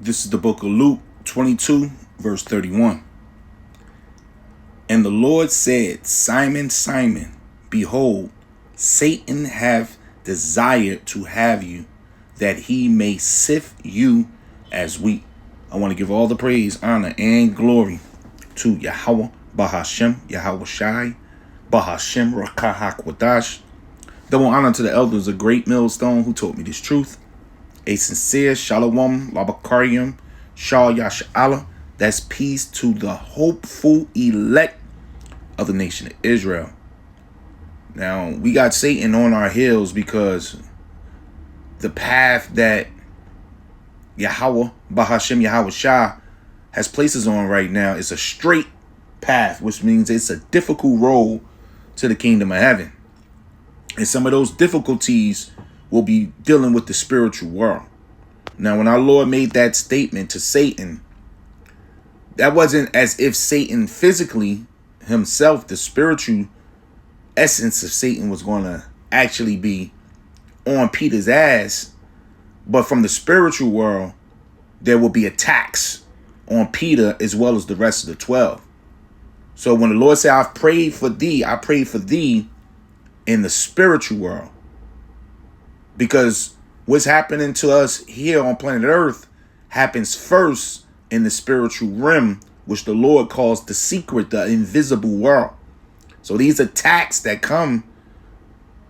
This is the book of Luke 22, verse 31. And the Lord said, Simon, Simon, behold, Satan hath desired to have you, that he may sift you as wheat. I want to give all the praise, honor, and glory to Yahweh, Bahashem, Yahweh Shai, Bahashem, Rakah HaKodash. Double honor to the elders of Great Millstone who taught me this truth. A sincere Shalom, Labakarium, Shah Yasha'Allah. That's peace to the hopeful elect of the nation of Israel. Now, we got Satan on our heels because the path that Yahweh, Bahashem, Yahweh Shah has placed us on right now is a straight path, which means it's a difficult road to the kingdom of heaven. And some of those difficulties will be dealing with the spiritual world. Now, when our Lord made that statement to Satan, that wasn't as if Satan physically himself, the spiritual essence of Satan, was going to actually be on Peter's ass. But from the spiritual world, there will be attacks on Peter as well as the rest of the 12. So when the Lord said, I've prayed for thee, I prayed for thee in the spiritual world. Because what's happening to us here on planet Earth happens first in the spiritual realm, which the Lord calls the secret, the invisible world. So these attacks that come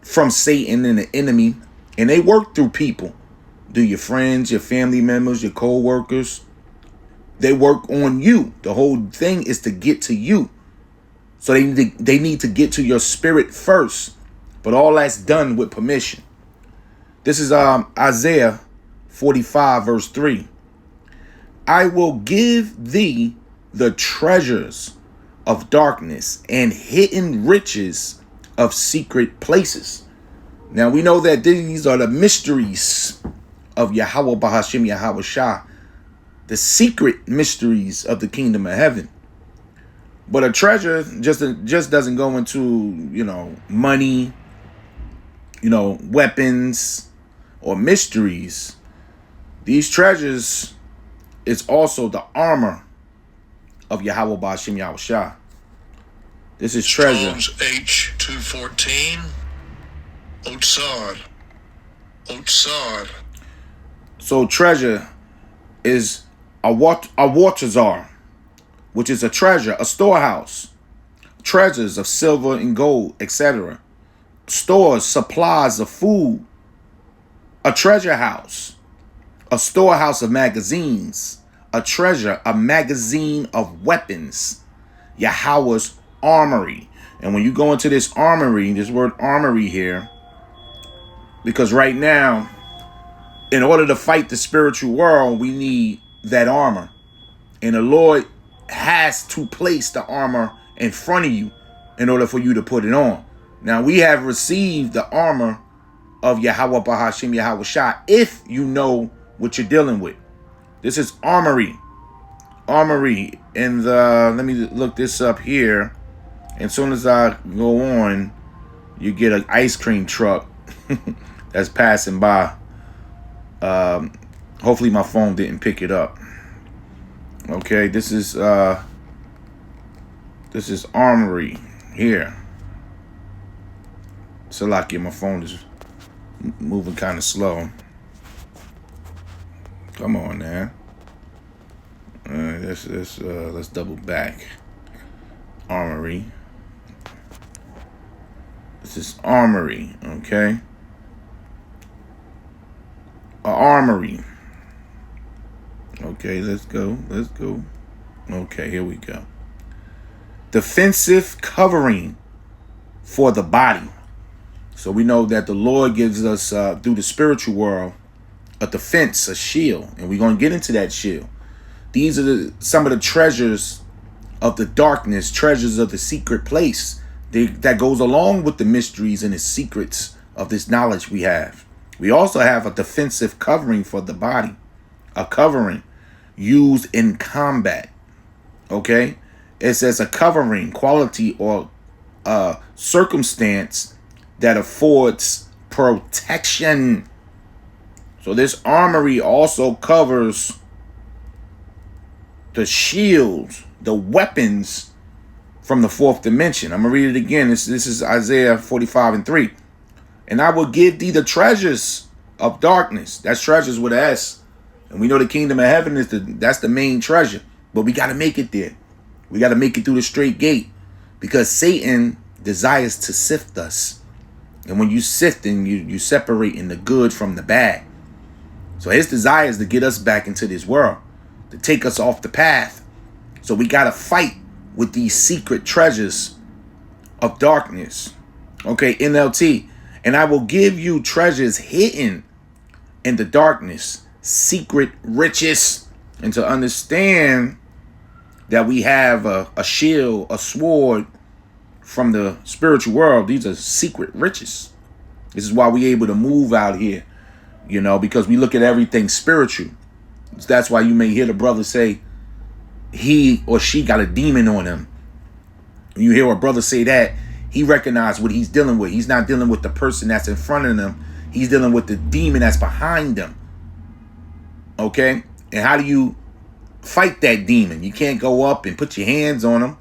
from Satan and the enemy, and they work through people, through your friends, your family members, your co-workers. They work on you. The whole thing is to get to you. So they need to get to your spirit first. But all that's done with permission. This is Isaiah 45, verse 3. I will give thee the treasures of darkness and hidden riches of secret places. Now we know that these are the mysteries of Yahweh Bahashem Yahweh Shah, the secret mysteries of the kingdom of heaven. But a treasure just doesn't go into, money, weapons, or mysteries. These treasures is also the armor of Yahweh Bahashem Yahweh Shah. This is treasure. Strong's H214. Otsar. So treasure is a watazar, which is a treasure, a storehouse. Treasures of silver and gold, etc. Stores, supplies of food. A treasure house. A storehouse of magazines. A treasure, a magazine of weapons. Yahweh's armory. And when you go into this armory, this word armory here, because right now, in order to fight the spiritual world, we need that armor. And the Lord has to place the armor in front of you in order for you to put it on. Now, we have received the armor of Yahweh Bahashem Yahweh Shah if you know what you're dealing with. This is armory. Armory. And let me look this up here. As soon as I go on, you get an ice cream truck that's passing by. Hopefully my phone didn't pick it up. Okay, this is armory here. Salakia, my phone is moving kind of slow. Come on now. Let's double back. Armory. This is armory, okay? A armory. Okay, let's go. Okay, here we go. Defensive covering for the body. So we know that the Lord gives us, through the spiritual world, a defense, a shield. And we're going to get into that shield. These are some of the treasures of the darkness, treasures of the secret place that goes along with the mysteries and the secrets of this knowledge we have. We also have a defensive covering for the body, a covering used in combat. Okay? It says a covering, quality, or circumstance that affords protection. So this armory also covers the shields, the weapons from the fourth dimension. I'm going to read it again. This is Isaiah 45:3. And I will give thee the treasures of darkness. That's treasures with an S. And we know the kingdom of heaven that's the main treasure. But we got to make it there. We got to make it through the straight gate. Because Satan desires to sift us. And when you sifting, you separating the good from the bad. So his desire is to get us back into this world, to take us off the path. So we got to fight with these secret treasures of darkness. Okay, NLT. And I will give you treasures hidden in the darkness, secret riches. And to understand that we have a shield, a sword from the spiritual world, these are secret riches. This is why we're able to move out here, because we look at everything spiritual. That's why you may hear the brother say he or she got a demon on him. You hear a brother say that, he recognized what he's dealing with. He's not dealing with the person that's in front of them. He's dealing with the demon that's behind them. Okay? And how do you fight that demon? You can't go up and put your hands on him.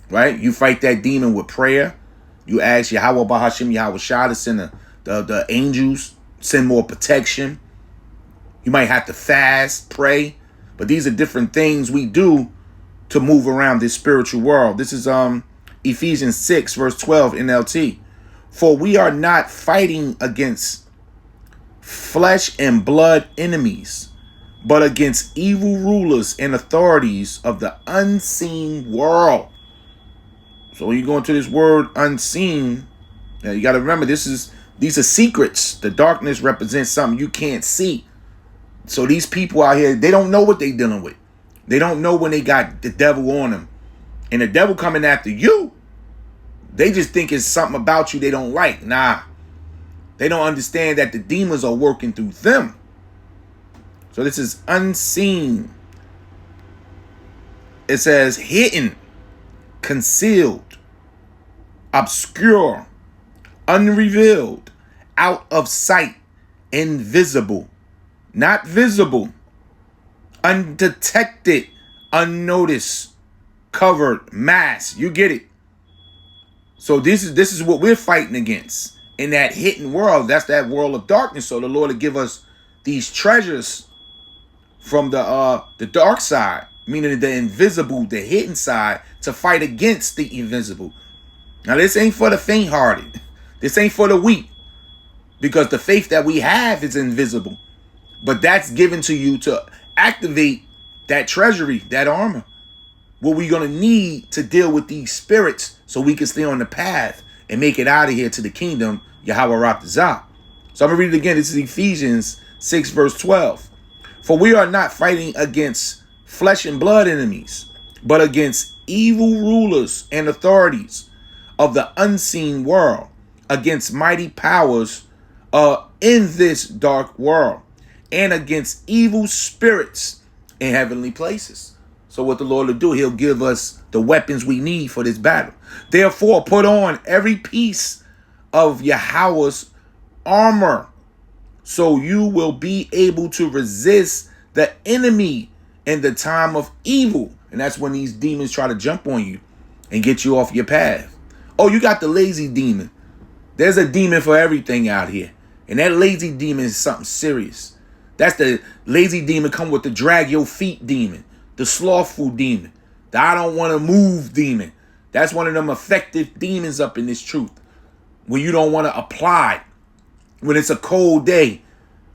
Right? You fight that demon with prayer. You ask Yahweh Bahashim Yahweh Shah to send the angels, send more protection. You might have to fast, pray. But these are different things we do to move around this spiritual world. This is Ephesians 6, verse 12, NLT. For we are not fighting against flesh and blood enemies, but against evil rulers and authorities of the unseen world. So when you go into this word unseen, now you got to remember these are secrets. The darkness represents something you can't see. So these people out here, they don't know what they're dealing with. They don't know when they got the devil on them. And the devil coming after you, they just think it's something about you they don't like. Nah. They don't understand that the demons are working through them. So this is unseen. It says hidden, concealed, obscure, unrevealed, out of sight, invisible, not visible, undetected, unnoticed, covered, masked. You get it. So this is what we're fighting against in that hidden world. That's that world of darkness. So the Lord will give us these treasures from the dark side, meaning the invisible, the hidden side, to fight against the invisible. Now this ain't for the faint-hearted. This ain't for the weak, because the faith that we have is invisible. But that's given to you to activate that treasury, that armor. What we're going to need to deal with these spirits so we can stay on the path and make it out of here to the kingdom, Yahweh Rapazah. So I'm going to read it again. This is Ephesians 6, verse 12. For we are not fighting against flesh and blood enemies, but against evil rulers and authorities of the unseen world, against mighty powers in this dark world, and against evil spirits in heavenly places. So what the Lord will do, he'll give us the weapons we need for this battle. Therefore, put on every piece of Yahweh's armor, so you will be able to resist the enemy in the time of evil. And that's when these demons try to jump on you and get you off your path. Oh, you got the lazy demon. There's a demon for everything out here. And that lazy demon is something serious. That's the lazy demon come with the drag your feet demon. The slothful demon. The I don't want to move demon. That's one of them effective demons up in this truth. When you don't want to apply. When it's a cold day.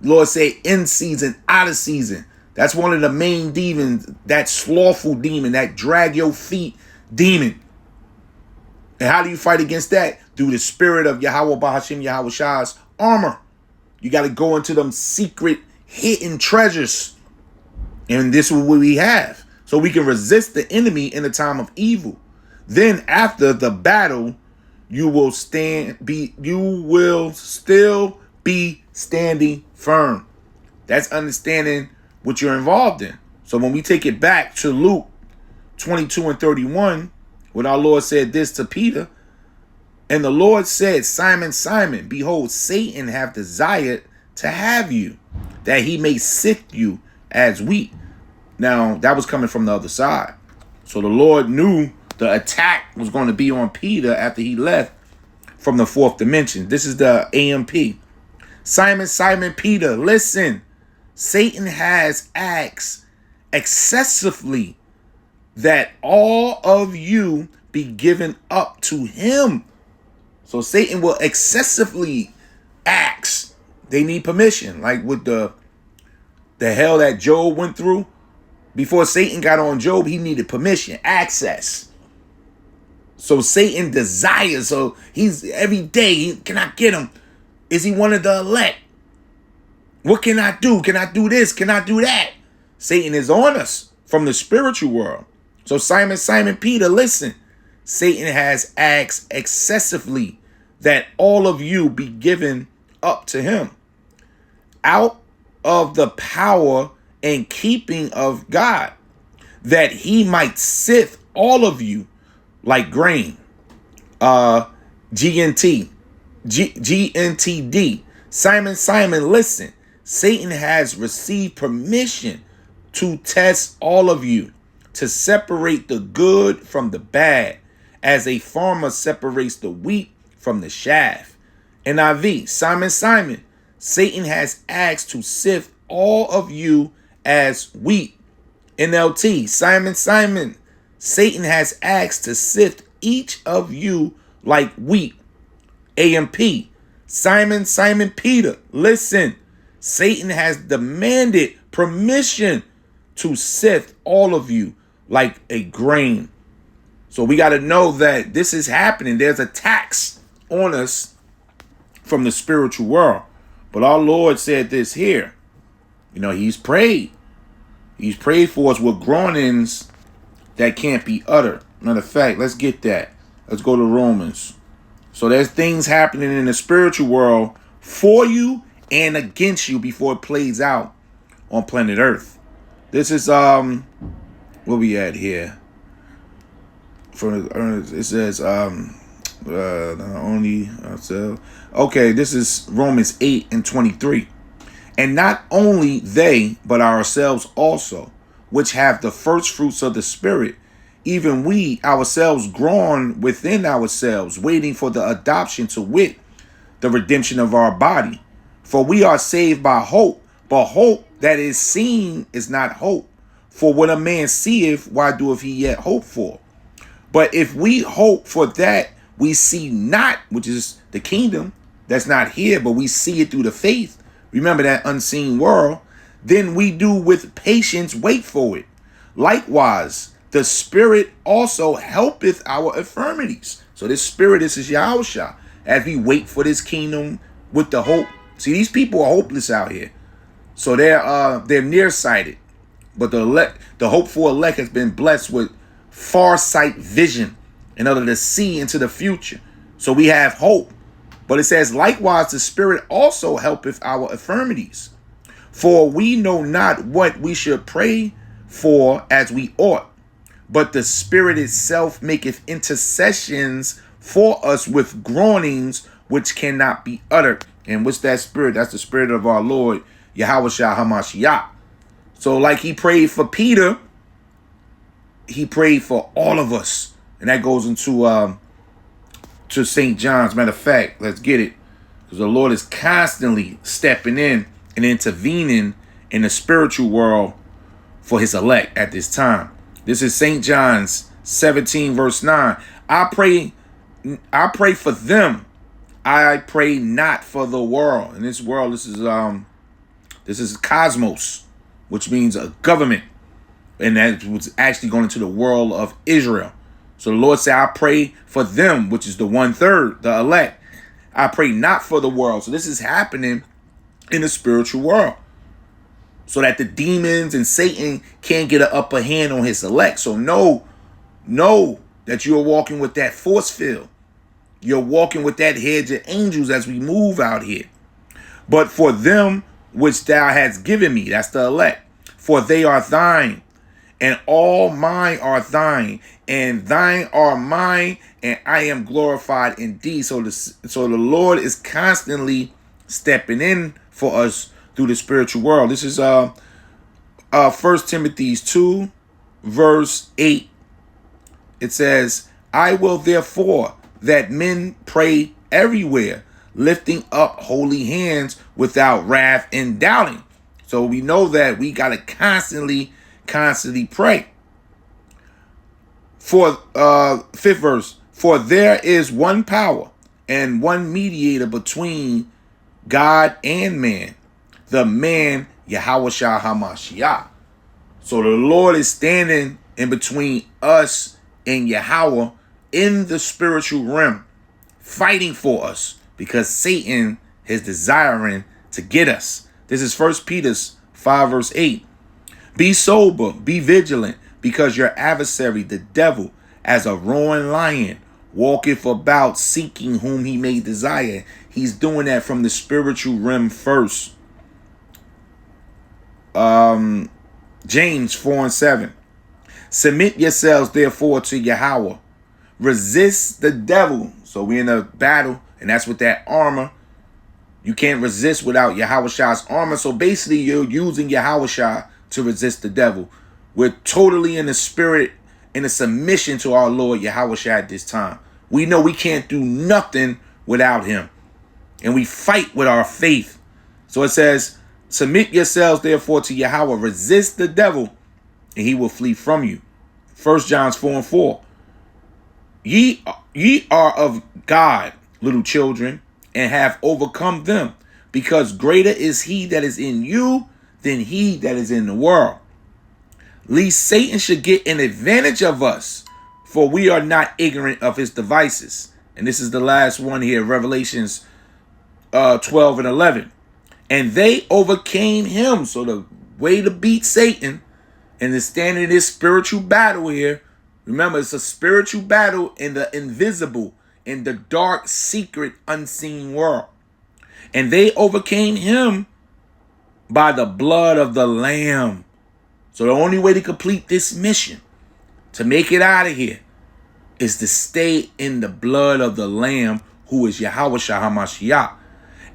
Lord say in season, out of season. That's one of the main demons. That slothful demon. That drag your feet demon. And how do you fight against that? Through the spirit of Yahweh Bahashim Yahweh Shah's armor. You got to go into them secret hidden treasures. And this is what we have. So we can resist the enemy in the time of evil. Then after the battle, you will still be standing firm. That's understanding what you're involved in. So when we take it back to Luke 22 and 31, when our Lord said this to Peter, and the Lord said, Simon, Simon, behold, Satan hath desired to have you, that he may sift you as wheat. Now, that was coming from the other side. So the Lord knew the attack was going to be on Peter after he left from the fourth dimension. This is the AMP. Simon, Simon Peter, listen. Satan has asked excessively that all of you be given up to him. So Satan will excessively ask. They need permission. Like with the hell that Job went through. Before Satan got on Job, he needed permission, access. So Satan desires. So he's every day, can I get him? Is he one of the elect? What can I do? Can I do this? Can I do that? Satan is on us from the spiritual world. So Simon, Simon Peter, listen. Satan has asked excessively that all of you be given up to him out of the power and keeping of God, that he might sift all of you like grain. GNTD. Simon, Simon, listen. Satan has received permission to test all of you, to separate the good from the bad, as a farmer separates the wheat from the chaff. NIV. Simon, Simon, Satan has asked to sift all of you as wheat. NLT. Simon, Simon, Satan has asked to sift each of you like wheat. AMP. Simon, Simon Peter, listen. Satan has demanded permission to sift all of you like a grain. So we got to know that this is happening. There's attacks on us from the spiritual world. But our Lord said this here. You know, he's prayed. He's prayed for us with groanings that can't be uttered. Matter of fact, let's get that. Let's go to Romans. So there's things happening in the spiritual world for you and against you before it plays out on planet Earth. This is where we at here. It says only ourselves. Okay, this is Romans 8:23. And not only they, but ourselves also, which have the first fruits of the Spirit, even we ourselves groan within ourselves, waiting for the adoption, to wit, the redemption of our body. For we are saved by hope, but hope that is seen is not hope. For what a man seeth, why doeth he yet hope for? But if we hope for that we see not, which is the kingdom, that's not here, but we see it through the faith, remember that unseen world, then we do with patience wait for it. Likewise, the Spirit also helpeth our infirmities. So this Spirit, this is Yahushua, as we wait for this kingdom with the hope. See, these people are hopeless out here. So they're nearsighted. But the hopeful elect has been blessed with far-sight vision in order to see into the future. So we have hope. But it says, likewise, the Spirit also helpeth our infirmities. For we know not what we should pray for as we ought, but the Spirit itself maketh intercessions for us with groanings which cannot be uttered. And what's that Spirit? That's the Spirit of our Lord, Yahushua HaMashiach. So like he prayed for Peter, he prayed for all of us. And that goes into to St. John's. Matter of fact, let's get it. Because the Lord is constantly stepping in and intervening in the spiritual world for his elect at this time. This is St. John's 17 verse 9. I pray for them. I pray not for the world. In this world, this is cosmos, which means a government. And that was actually going into the world of Israel. So the Lord said, I pray for them, which is the 1/3, the elect. I pray not for the world. So this is happening in the spiritual world, so that the demons and Satan can't get an upper hand on his elect. So know that you're walking with that force field. You're walking with that hedge of angels as we move out here. But for them which thou hast given me, that's the elect, for they are thine, and all mine are thine, and thine are mine, and I am glorified in thee. So the Lord is constantly stepping in for us through the spiritual world. This is 1 Timothy 2, verse 8. It says, I will therefore that men pray everywhere, lifting up holy hands without wrath and doubting. So we know that we got to constantly pray. For 5th verse, for there is one power and one mediator between God and man, the man Yahushua HaMashiach. So the Lord is standing in between us and Yahweh in the spiritual realm, fighting for us because Satan is desiring to get us. This is 1 Peter 5 verse 8. Be sober, be vigilant, because your adversary, the devil, as a roaring lion, walketh about seeking whom he may desire. He's doing that from the spiritual realm first. James 4 and 7. Submit yourselves therefore to Yahweh. Resist the devil. So we're in a battle, and that's with that armor. You can't resist without Yahweh's armor. So basically, you're using Yahweh to resist the devil. We're totally in the spirit, in a submission to our Lord Yahweh at this time. We know we can't do nothing without him. And we fight with our faith. So it says, submit yourselves therefore to Yahweh. Resist the devil, and he will flee from you. 1 John 4 and 4. Ye are of God, little children, and have overcome them, because greater is he that is in you than he that is in the world. Lest Satan should get an advantage of us, for we are not ignorant of his devices. And this is the last one here, Revelations 12 and 11. And they overcame him. So the way to beat Satan and to stand in this spiritual battle here, remember, it's a spiritual battle in the invisible, in the dark, secret, unseen world. And they overcame him by the blood of the Lamb. So the only way to complete this mission, to make it out of here, is to stay in the blood of the Lamb, who is Yahushua HaMashiach,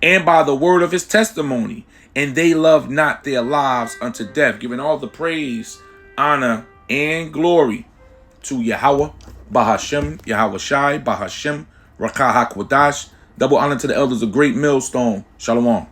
and by the word of his testimony. And they loved not their lives unto death, giving all the praise, honor, and glory to Yahweh, Bahashem, Yahweh Shai, Bahashem, Rakah HaKwadash. Double honor to the elders of Great Millstone. Shalom.